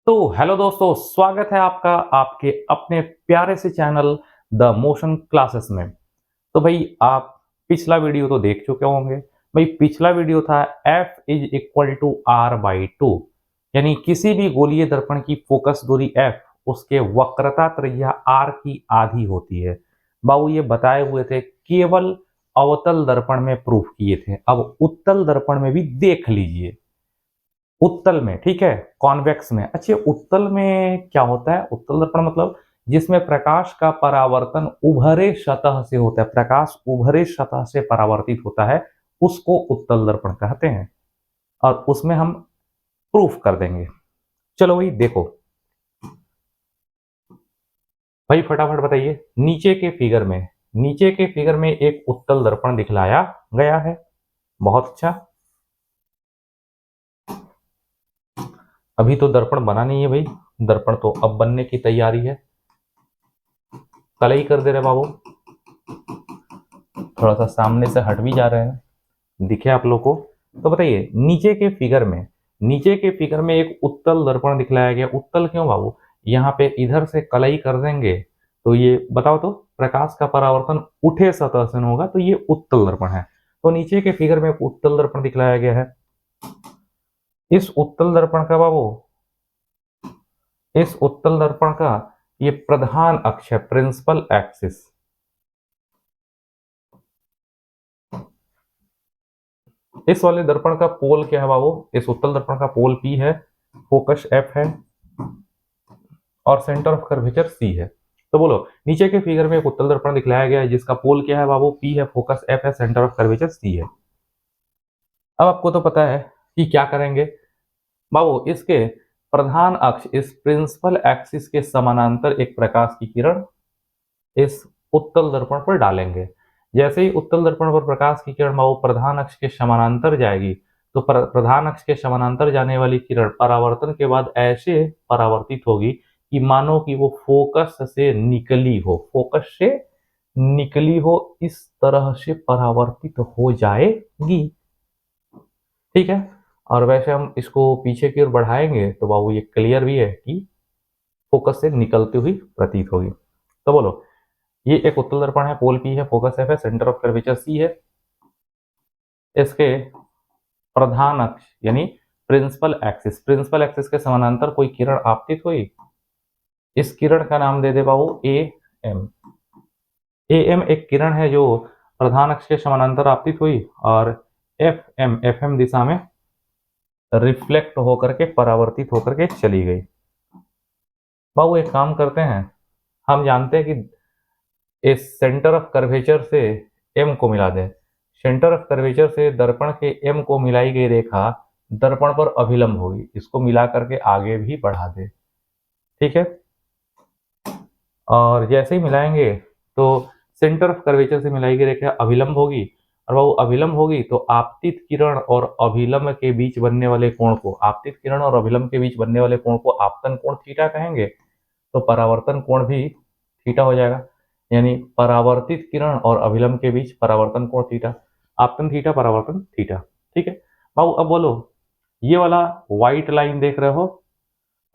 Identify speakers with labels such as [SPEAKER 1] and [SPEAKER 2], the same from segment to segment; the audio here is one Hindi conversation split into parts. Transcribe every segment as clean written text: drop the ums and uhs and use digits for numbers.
[SPEAKER 1] तो हेलो दोस्तों, स्वागत है आपका आपके अपने प्यारे से चैनल द मोशन क्लासेस में। तो भाई आप पिछला वीडियो तो देख चुके होंगे। भाई पिछला वीडियो था F is equal to R by two, यानी किसी भी गोलीय दर्पण की फोकस दूरी F उसके वक्रता त्रिज्या R की आधी होती है। बाबू ये बताए हुए थे, केवल अवतल दर्पण में प्रूफ किए थे। अब उत्तल दर्पण में भी देख लीजिए। उत्तल में, ठीक है, कॉन्वेक्स में। अच्छा, उत्तल में क्या होता है? उत्तल दर्पण मतलब जिसमें प्रकाश का परावर्तन उभरे सतह से होता है, प्रकाश उभरे सतह से परावर्तित होता है, उसको उत्तल दर्पण कहते हैं। और उसमें हम प्रूफ कर देंगे। चलो भाई देखो, भाई फटाफट बताइए। नीचे के फिगर में एक उत्तल दर्पण दिखलाया गया है। बहुत अच्छा। अभी तो दर्पण बना नहीं है भाई, दर्पण तो अब बनने की तैयारी है। कल ही कर दे रहे बाबू, थोड़ा सा सामने से हट भी जा रहे हैं, दिखे आप लोग को? तो बताइए, नीचे के फिगर में एक उत्तल दर्पण दिखलाया गया। उत्तल क्यों बाबू? यहाँ पे इधर से कलई कर देंगे तो ये बताओ तो प्रकाश का परावर्तन उठे सतह से होगा, तो ये उत्तल दर्पण है। तो नीचे के फिगर में एक उत्तल दर्पण दिखलाया गया है। इस उत्तल दर्पण का बाबू, इस उत्तल दर्पण का ये प्रधान अक्ष है, प्रिंसिपल एक्सिस। इस वाले दर्पण का पोल क्या है बाबू? इस उत्तल दर्पण का पोल P है, फोकस F है और सेंटर ऑफ कर्वेचर C है। तो बोलो, नीचे के फिगर में एक उत्तल दर्पण दिखलाया गया है जिसका पोल क्या है बाबू? P है, फोकस F है, सेंटर ऑफ कर्वेचर C है। अब आपको तो पता है कि क्या करेंगे बाबू। इसके प्रधान अक्ष, इस प्रिंसिपल एक्सिस के समानांतर एक प्रकाश की किरण इस उत्तल दर्पण पर डालेंगे। जैसे ही उत्तल दर्पण पर प्रकाश की किरण वो प्रधान अक्ष के समानांतर जाएगी, तो प्रधान अक्ष के समानांतर जाने वाली किरण परावर्तन के बाद ऐसे परावर्तित होगी कि मानो कि वो फोकस से निकली हो, फोकस से निकली हो, इस तरह से परावर्तित हो जाएगी। ठीक है। और वैसे हम इसको पीछे की ओर बढ़ाएंगे तो बाबू ये क्लियर भी है कि फोकस से निकलती हुई प्रतीत होगी। तो बोलो, ये एक उत्तल दर्पण है, पोल P है, फोकस F है, सेंटर ऑफ कर्वेचर C है। इसके प्रधान अक्ष यानी प्रिंसिपल एक्सिस के समानांतर कोई किरण आपतित हुई। इस किरण का नाम दे दे बाबू AM। AM एक किरण है जो प्रधान अक्ष के समानांतर आपतित हुई और FM दिशा में रिफ्लेक्ट होकर के, परावर्तित होकर के चली गई। बाबू एक काम करते हैं, हम जानते हैं कि इस सेंटर ऑफ कर्वेचर से M को मिला दें। सेंटर ऑफ कर्वेचर से दर्पण के M को मिलाई गई रेखा दर्पण पर अभिलंब होगी, इसको मिला करके आगे भी बढ़ा दे। ठीक है। और जैसे ही मिलाएंगे तो सेंटर ऑफ कर्वेचर से मिलाई गई रेखा अभिलंब होगी, और वो अभिलंब होगी तो आपतित किरण और अभिलंब के बीच बनने वाले कोण को, आपतित किरण और अभिलंब के बीच बनने वाले कोण को आपतन कोण थीटा कहेंगे। तो परावर्तन कोण भी थीटा हो जाएगा, यानी परावर्तित किरण और अभिलंब के बीच परावर्तन कोण थीटा, आपतन थीटा, परावर्तन थीटा। ठीक है बाबू। अब बोलो, ये वाला व्हाइट लाइन देख रहे हो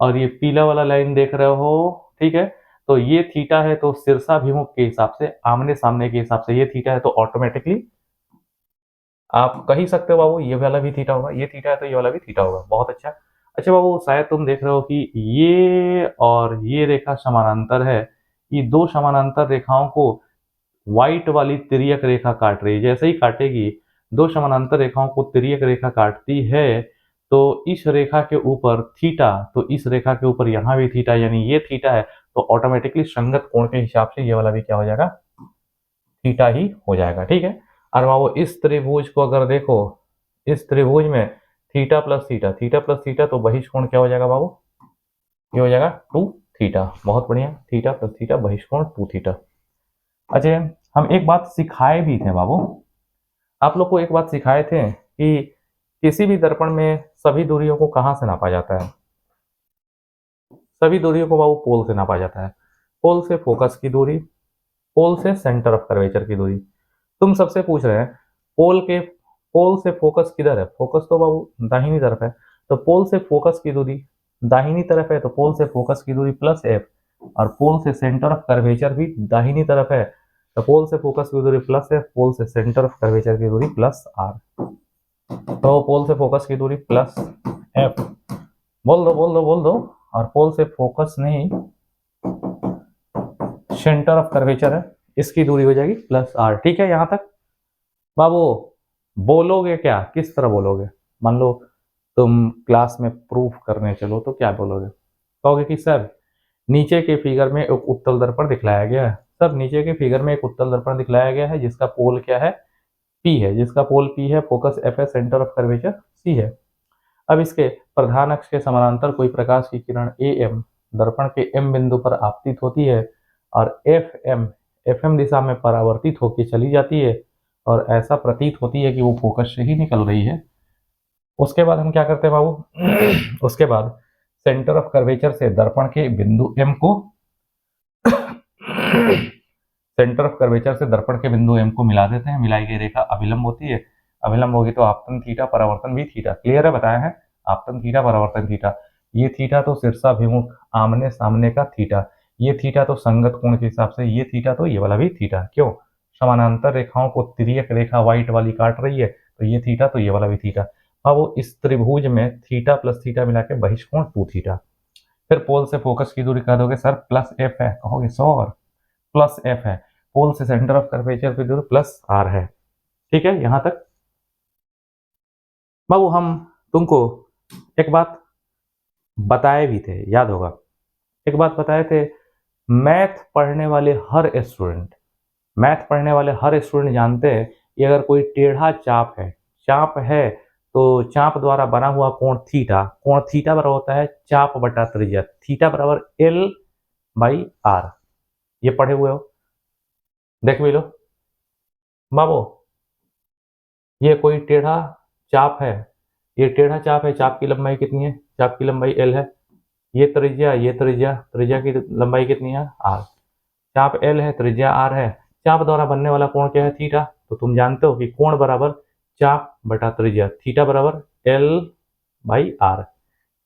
[SPEAKER 1] और ये पीला वाला लाइन देख रहे हो, ठीक है। तो ये थीटा है, तो शीर्षाभिमुख के हिसाब से, आमने सामने के हिसाब से ये थीटा है, तो ऑटोमेटिकली आप कह ही सकते हो बाबू ये वाला भी थीटा होगा, ये थीटा है तो ये वाला भी थीटा होगा। बहुत अच्छा। अच्छा बाबू, शायद तुम देख रहे हो कि ये और ये रेखा समानांतर है। ये दो समानांतर रेखाओं को व्हाइट वाली तिर्यक रेखा काट रही है। जैसे ही काटेगी, दो समानांतर रेखाओं को तिर्यक रेखा काटती है, तो इस रेखा के ऊपर थीटा, तो इस रेखा के ऊपर यहाँ भी थीटा, यानी ये थीटा है, तो ऑटोमेटिकली संगत कोण के हिसाब से ये वाला भी क्या हो जाएगा? थीटा ही हो जाएगा। ठीक है। और बाबू इस त्रिभुज को अगर देखो, इस त्रिभुज में theta plus theta, theta plus theta, तो बहिष्कोण क्या हो जाएगा बाबू? ये हो जाएगा 2 थीटा। बहुत बढ़िया, थीटा प्लस थीटा, बहिष्कोण 2 थीटा। अच्छा, हम एक बात सिखाए भी थे बाबू, आप लोग को एक बात सिखाए थे कि किसी भी दर्पण में सभी दूरियों को कहाँ से नापा जाता है? सभी दूरियों को बाबू पोल से नापा जाता है। पोल से फोकस की दूरी, पोल से सेंटर ऑफ कर्वेचर की दूरी। तुम सबसे पूछ रहे हैं पोल से फोकस किधर है? फोकस तो बाबू दाहिनी तरफ है, तो पोल से फोकस की दूरी दाहिनी तरफ है तो पोल से फोकस की दूरी प्लस एफ, और पोल से सेंटर ऑफ कर्वेचर भी दाहिनी तरफ है तो पोल से फोकस की दूरी प्लस एफ, पोल से सेंटर ऑफ कर्वेचर की दूरी प्लस आर। तो पोल से फोकस की दूरी प्लस एफ, बोल दो, और पोल से फोकस नहीं सेंटर ऑफ कर्वेचर है, इसकी दूरी हो जाएगी प्लस आर। ठीक है यहां तक बाबू? बोलोगे क्या, किस तरह बोलोगे? मान लो तुम क्लास में प्रूफ करने चलो तो क्या बोलोगे? कहोगे कि सर नीचे के फिगर में एक उत्तल दर्पण दिखलाया गया है। सर नीचे के फिगर में एक उत्तल दर्पण दिखलाया गया है जिसका पोल क्या है? पी है, जिसका पोल पी है, फोकस एफ है, सेंटर ऑफ कर्वेचर सी है। अब इसके प्रधान अक्ष के समानांतर कोई प्रकाश की किरण ए एम दर्पण के एम बिंदु पर आपतित होती है और एफ एम दिशा में परावर्तित होकर चली जाती है और ऐसा प्रतीत होती है कि वो फोकस से ही निकल रही है। उसके बाद हम क्या करते हैं बाबू? उसके बाद सेंटर ऑफ कर्वेचर से दर्पण के बिंदु एम को सेंटर ऑफ कर्वेचर से दर्पण के बिंदु एम को मिला देते हैं। मिलाई गई रेखा अभिलंब होती है, अभिलंब होगी तो आपतन थीटा, परावर्तन भी थीटा। क्लियर है, बताया है? आपतन थीटा, परावर्तन थीटा। ये थीटा तो शीर्षाभिमुख आमने सामने का थीटा, ये थीटा तो संगत कोण के हिसाब से, ये थीटा तो ये वाला भी थीटा। क्यों? समानांतर रेखाओं को तिर्यक रेखा व्हाइट वाली काट रही है तो ये थीटा तो ये वाला भी थीटा। अब वो इस त्रिभुज में थीटा प्लस थीटा मिला के बहिष्कोण 2 थीटा। फिर पोल से फोकस की दूरी कह दोगे सर प्लस एफ है, कहोगे सर प्लस एफ है। पोल से सेंटर ऑफ कर्वेचर की दूरी प्लस आर है। ठीक है यहां तक बाबू? हम तुमको एक बात बताए भी थे, याद होगा, एक बात बताए थे। मैथ पढ़ने वाले हर स्टूडेंट, मैथ पढ़ने वाले हर स्टूडेंट जानते हैं कि अगर कोई टेढ़ा चाप है तो चाप द्वारा बना हुआ कोण थीटा बराबर होता है चाप बटा त्रिज्या, थीटा बराबर एल बाई आर। ये पढ़े हुए हो, देख भी लो बाबू। ये कोई टेढ़ा चाप है, ये टेढ़ा चाप है, चाप की लंबाई कितनी है? चाप की लंबाई एल है। ये त्रिज्या की लंबाई कितनी है? आर। चाप एल है, त्रिज्या आर है, चाप द्वारा बनने वाला कोण क्या है? थीटा। तो तुम जानते हो कि कोण बराबर चाप बटा त्रिज्या, थीटा बराबर एल बाई आर।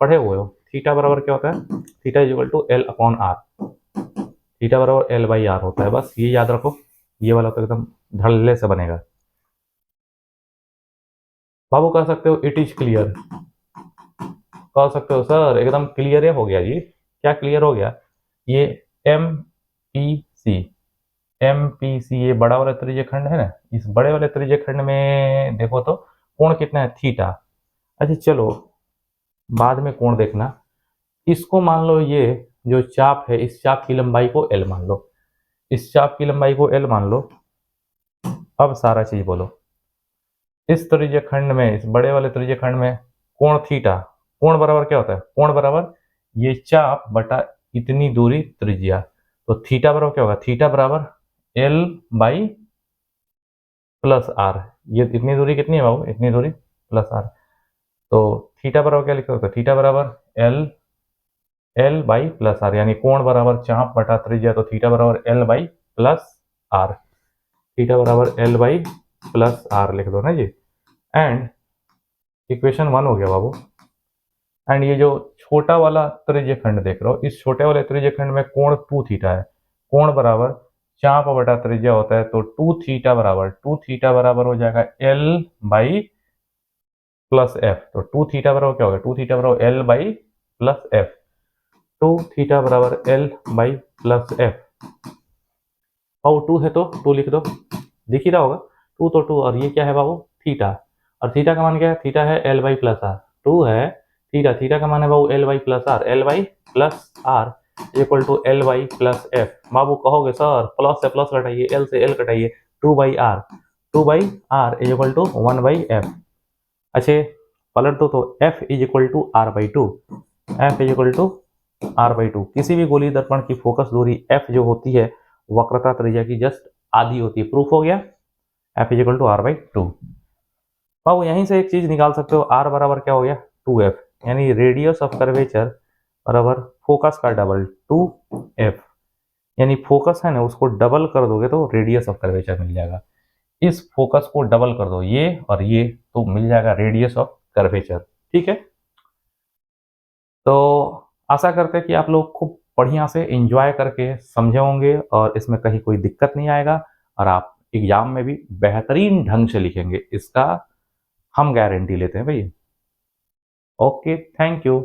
[SPEAKER 1] पढ़े हुए हो? थीटा बराबर क्या होता है? Theta is equal to L upon R, theta बराबर एल बाई आर होता है। बस ये याद रखो, ये वाला तो एकदम धड़ल्ले से बनेगा बाबू। कह सकते हो इट इज क्लियर, कह सकते हो सर एकदम क्लियर हो गया जी। क्या क्लियर हो गया? ये एम पी सी ये बड़ा वाला त्रिज्य खंड है ना, इस बड़े वाले त्रिज्य खंड में देखो तो कोण कितना है? थीटा। अच्छा चलो बाद में कोण देखना। इसको मान लो, ये जो चाप है इस चाप की लंबाई को एल मान लो, इस चाप की लंबाई को एल मान लो। अब सारा चीज बोलो। इस त्रिज्य खंड में, इस बड़े वाले त्रिज्य खंड में कोण थीटा, कोण बराबर क्या होता है? कोण बराबर ये चाप बटा इतनी दूरी त्रिज्या। तो थीटा बराबर क्या होगा? थीटा बराबर एल बाई प्लस आर। ये इतनी दूरी कितनी है बाबू? इतनी दूरी प्लस आर। तो थीटा बराबर क्या लिखा होगा? थीटा बराबर एल बाई प्लस आर, यानी कोण बराबर चाप बटा त्रिज्या, तो थीटा बराबर L by plus R, theta बराबर एल बाई प्लस आर लिख दो ना जी। एंड इक्वेशन 1 हो गया बाबू। एंड ये जो छोटा वाला त्रिज्य खंड देख रहे हो, इस छोटे वाले त्रिज्य खंड में कोण 2 थीटा है, कोण बराबर चाप बटा त्रिज्या होता है, तो 2 थीटा बराबर हो जाएगा एल बाई प्लस एफ। तो 2 थीटा बराबर क्या होगा? 2 थीटा बराबर L by plus F, 2 theta बराबर एल बाई प्लस एफ। और 2 है तो 2 लिख दो, दिख ही रहा होगा 2 तो 2, और ये क्या है बाबू? थीटा। और थीटा का मान क्या है? थीटा है एल बाई प्लस आर, 2 है थीटा, थीटा का मान है बाबू L by plus R, L by plus R equal to L by plus F. बाबू कहोगे सर प्लस से प्लस घटाइए, एल से एल घटाइए, 2 by R, 2 by R is equal to 1 by F. अच्छे पलट दो तो F is equal to R by 2, F is equal to R by 2। किसी भी गोली दर्पण की फोकस दूरी एफ जो होती है वक्रता त्रिज्या की जस्ट आधी होती है। प्रूफ हो गया, F is equal to R by 2। बाबू यहीं से एक चीज निकाल सकते हो, आर बराबर क्या हो गया? 2f, यानी रेडियस ऑफ कर्वेचर बराबर फोकस का डबल 2f, यानी फोकस है ना उसको डबल कर दोगे तो रेडियस ऑफ कर्वेचर मिल जाएगा। इस फोकस को डबल कर दो, ये और ये, तो मिल जाएगा रेडियस ऑफ कर्वेचर। ठीक है, तो आशा करते हैं कि आप लोग खूब बढ़िया से एंजॉय करके समझे होंगे और इसमें कहीं कोई दिक्कत नहीं आएगा और आप एग्जाम में भी बेहतरीन ढंग से लिखेंगे, इसका हम गारंटी लेते हैं भैया। Okay, thank you.